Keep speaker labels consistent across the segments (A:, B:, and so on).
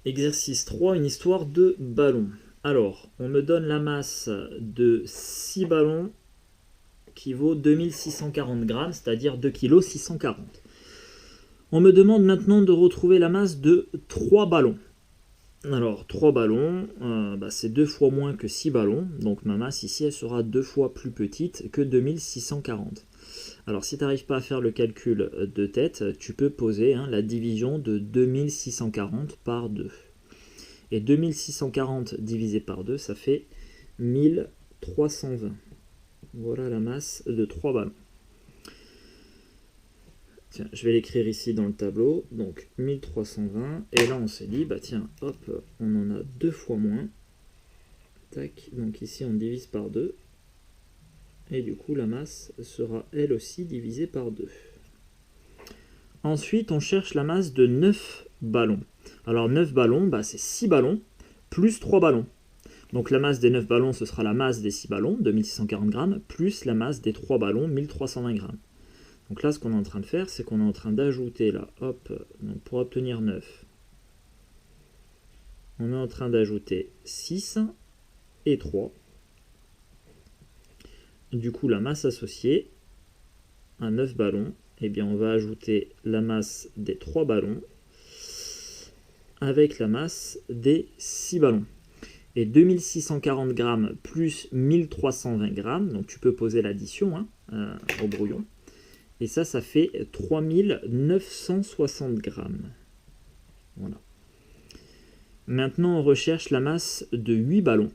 A: Exercice 3, une histoire de ballon. Alors, on me donne la masse de 6 ballons qui vaut 2640 grammes, c'est-à-dire 2 kg 640. On me demande maintenant de retrouver la masse de 3 ballons. Alors, 3 ballons, c'est 2 fois moins que 6 ballons, donc ma masse ici, elle sera 2 fois plus petite que 2640. Alors, si tu n'arrives pas à faire le calcul de tête, tu peux poser la division de 2640 par 2. Et 2640 divisé par 2, ça fait 1320. Voilà la masse de 3 ballons. Tiens, je vais l'écrire ici dans le tableau. Donc 1320. Et là, on s'est dit, bah tiens, hop, on en a 2 fois moins. Tac, donc ici, on divise par 2. Et du coup, la masse sera elle aussi divisée par 2. Ensuite, on cherche la masse de 9 ballons. Alors 9 ballons, c'est 6 ballons plus 3 ballons. Donc la masse des 9 ballons, ce sera la masse des 6 ballons, 2640 grammes, plus la masse des 3 ballons, 1320 grammes. Donc là, ce qu'on est en train de faire, c'est qu'on est en train d'ajouter là, hop, donc pour obtenir 9, on est en train d'ajouter 6 et 3. Du coup, la masse associée à 9 ballons, eh bien, on va ajouter la masse des 3 ballons avec la masse des 6 ballons. Et 2640 grammes plus 1320 grammes, donc tu peux poser l'addition au brouillon. Et ça fait 3960 grammes. Voilà. Maintenant, on recherche la masse de 8 ballons.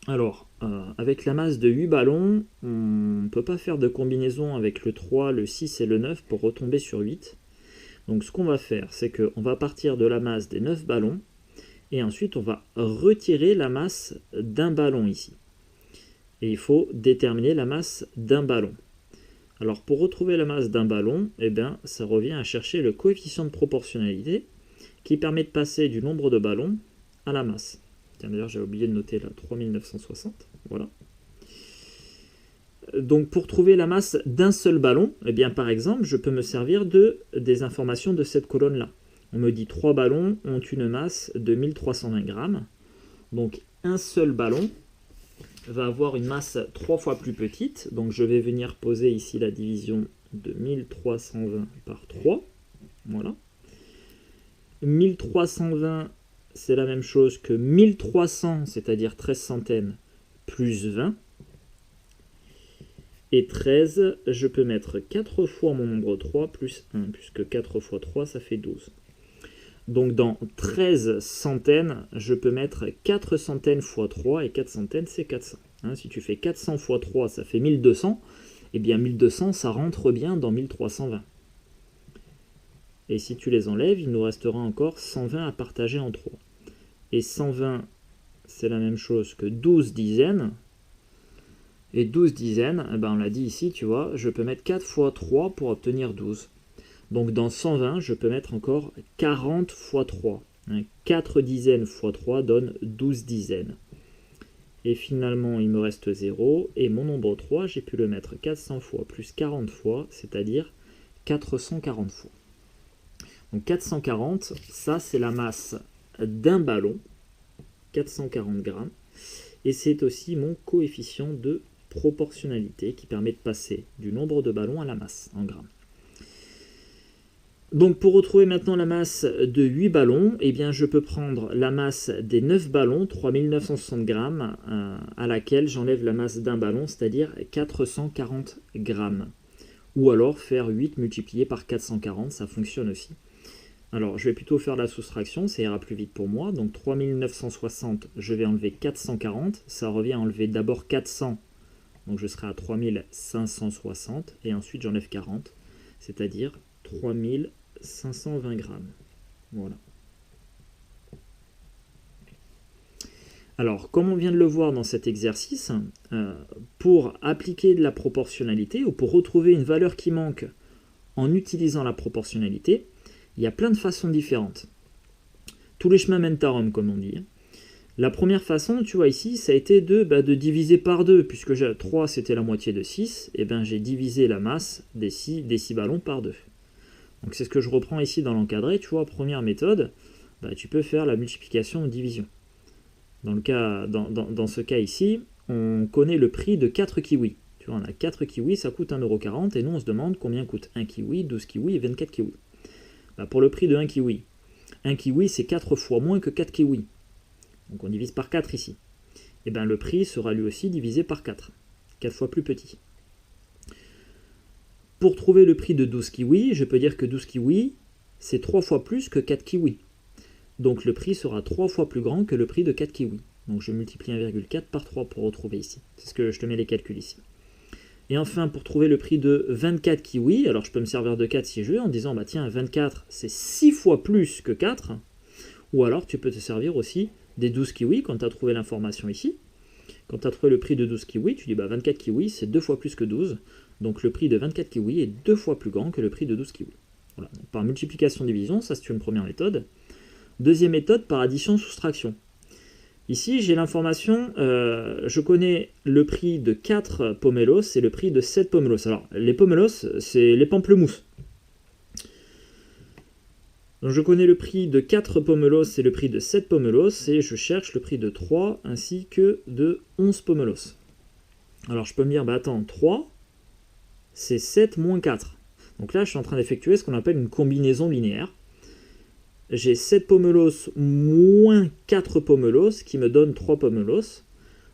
A: Alors, avec la masse de 8 ballons, on ne peut pas faire de combinaison avec le 3, le 6 et le 9 pour retomber sur 8. Donc ce qu'on va faire, c'est qu'on va partir de la masse des 9 ballons, et ensuite on va retirer la masse d'un ballon ici. Et il faut déterminer la masse d'un ballon. Alors pour retrouver la masse d'un ballon, ça revient à chercher le coefficient de proportionnalité qui permet de passer du nombre de ballons à la masse. Tiens, d'ailleurs j'ai oublié de noter là 3960, voilà. Donc pour trouver la masse d'un seul ballon, par exemple, je peux me servir des informations de cette colonne-là. On me dit 3 ballons ont une masse de 1320 grammes. Donc un seul ballon va avoir une masse 3 fois plus petite. Donc je vais venir poser ici la division de 1320 par 3. Voilà. 1320, c'est la même chose que 1300, c'est-à-dire 13 centaines, plus 20. Et 13, je peux mettre 4 fois mon nombre 3 plus 1, puisque 4 fois 3, ça fait 12. Donc dans 13 centaines, je peux mettre 4 centaines fois 3, et 4 centaines, c'est 400. Si tu fais 400 fois 3, ça fait 1200. Eh bien 1200, ça rentre bien dans 1320. Et si tu les enlèves, il nous restera encore 120 à partager en 3. Et 120, c'est la même chose que 12 dizaines. Et 12 dizaines, on l'a dit ici, tu vois, je peux mettre 4 fois 3 pour obtenir 12. Donc dans 120, je peux mettre encore 40 fois 3. 4 dizaines fois 3 donne 12 dizaines. Et finalement, il me reste 0. Et mon nombre 3, j'ai pu le mettre 400 fois plus 40 fois, c'est-à-dire 440 fois. Donc 440, ça c'est la masse d'un ballon, 440 grammes. Et c'est aussi mon coefficient de proportionnalité qui permet de passer du nombre de ballons à la masse en grammes. Donc pour retrouver maintenant la masse de 8 ballons, je peux prendre la masse des 9 ballons, 3960 grammes, à laquelle j'enlève la masse d'un ballon, c'est-à-dire 440 grammes. Ou alors faire 8 multiplié par 440, ça fonctionne aussi. Alors je vais plutôt faire la soustraction, ça ira plus vite pour moi. Donc 3960, je vais enlever 440, ça revient à enlever d'abord 400, donc je serai à 3560, et ensuite j'enlève 40, c'est-à-dire 3520 grammes. Voilà. Alors, comme on vient de le voir dans cet exercice, pour appliquer de la proportionnalité, ou pour retrouver une valeur qui manque en utilisant la proportionnalité, il y a plein de façons différentes. Tous les chemins mènent à Rome, comme on dit. La première façon, tu vois ici, ça a été de diviser par 2, puisque 3 c'était la moitié de 6, et j'ai divisé la masse des 6 ballons par 2. Donc c'est ce que je reprends ici dans l'encadré, tu vois, première méthode, bah, tu peux faire la multiplication ou division. Dans ce cas ici, on connaît le prix de 4 kiwis. Tu vois, on a 4 kiwis, ça coûte 1,40 € et nous on se demande combien coûte 1 kiwi, 12 kiwis et 24 kiwis. Bah, pour le prix de 1 kiwi, c'est 4 fois moins que 4 kiwis. Donc on divise par 4 ici. Et bien le prix sera lui aussi divisé par 4. 4 fois plus petit. Pour trouver le prix de 12 kiwis, je peux dire que 12 kiwis, c'est 3 fois plus que 4 kiwis. Donc le prix sera 3 fois plus grand que le prix de 4 kiwis. Donc je multiplie 1,4 par 3 pour retrouver ici. C'est ce que je te mets les calculs ici. Et enfin, pour trouver le prix de 24 kiwis, alors je peux me servir de 4 si je veux, en disant, bah tiens, 24, c'est 6 fois plus que 4. Ou alors tu peux te servir aussi des 12 kiwis quand tu as trouvé l'information ici. Quand tu as trouvé le prix de 12 kiwis, tu dis, bah 24 kiwis, c'est 2 fois plus que 12. Donc le prix de 24 kiwis est 2 fois plus grand que le prix de 12 kiwis. Voilà. Donc, par multiplication-division, ça c'est une première méthode. Deuxième méthode, par addition-soustraction. Ici, j'ai l'information, je connais le prix de 4 pomelos et le prix de 7 pomelos. Alors, les pomelos, c'est les pamplemousses. Donc, je connais le prix de 4 pomelos et le prix de 7 pomelos, et je cherche le prix de 3 ainsi que de 11 pomelos. Alors, je peux me dire, bah attends, 3, c'est 7 moins 4. Donc là, je suis en train d'effectuer ce qu'on appelle une combinaison linéaire. J'ai 7 pomelos moins 4 pomelos qui me donne 3 pomelos.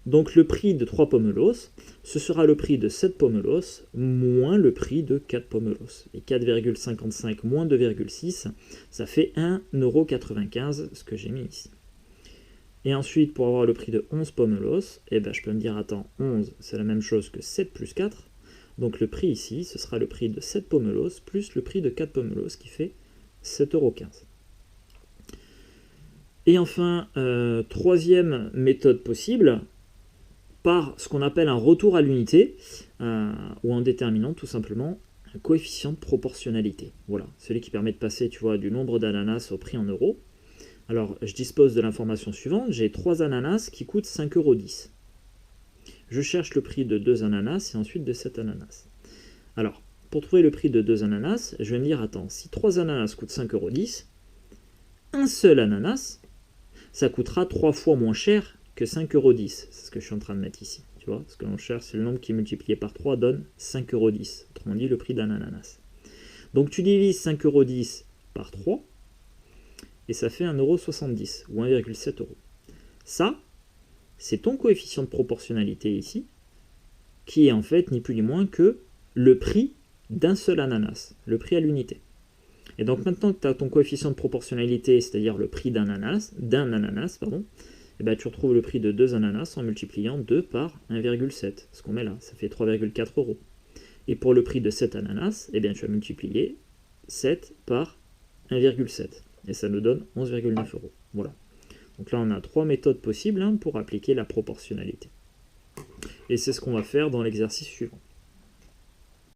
A: Donc le prix de 3 pomelos, ce sera le prix de 7 pomelos moins le prix de 4 pomelos. Et 4,55 moins 2,6, ça fait 1,95 €, ce que j'ai mis ici. Et ensuite, pour avoir le prix de 11 pomelos, eh ben, je peux me dire, attends, 11, c'est la même chose que 7 plus 4. Donc le prix ici, ce sera le prix de 7 pomelos plus le prix de 4 pomelos qui fait 7,15 €. Et enfin, troisième méthode possible, par ce qu'on appelle un retour à l'unité, ou en déterminant tout simplement un coefficient de proportionnalité. Voilà, celui qui permet de passer, tu vois, du nombre d'ananas au prix en euros. Alors, je dispose de l'information suivante, j'ai 3 ananas qui coûtent 5,10 €. Je cherche le prix de 2 ananas et ensuite de 7 ananas. Alors, pour trouver le prix de 2 ananas, je vais me dire, attends, si 3 ananas coûtent 5,10 €, un seul ananas, ça coûtera 3 fois moins cher que 5,10 €. C'est ce que je suis en train de mettre ici. Tu vois, ce que l'on cherche, c'est le nombre qui multiplié par 3 donne 5,10 €. Autrement dit, le prix d'un ananas. Donc tu divises 5,10 € par 3, et ça fait 1,70 € ou 1,7 €. Ça, c'est ton coefficient de proportionnalité ici, qui est en fait ni plus ni moins que le prix d'un seul ananas, le prix à l'unité. Et donc maintenant que tu as ton coefficient de proportionnalité, c'est-à-dire le prix d'un ananas, et ben tu retrouves le prix de 2 ananas en multipliant 2 par 1,7, ce qu'on met là, ça fait 3,4 €. Et pour le prix de 7 ananas, et bien tu vas multiplier 7 par 1,7, et ça nous donne 11,9 €. Voilà. Donc là on a 3 méthodes possibles pour appliquer la proportionnalité. Et c'est ce qu'on va faire dans l'exercice suivant.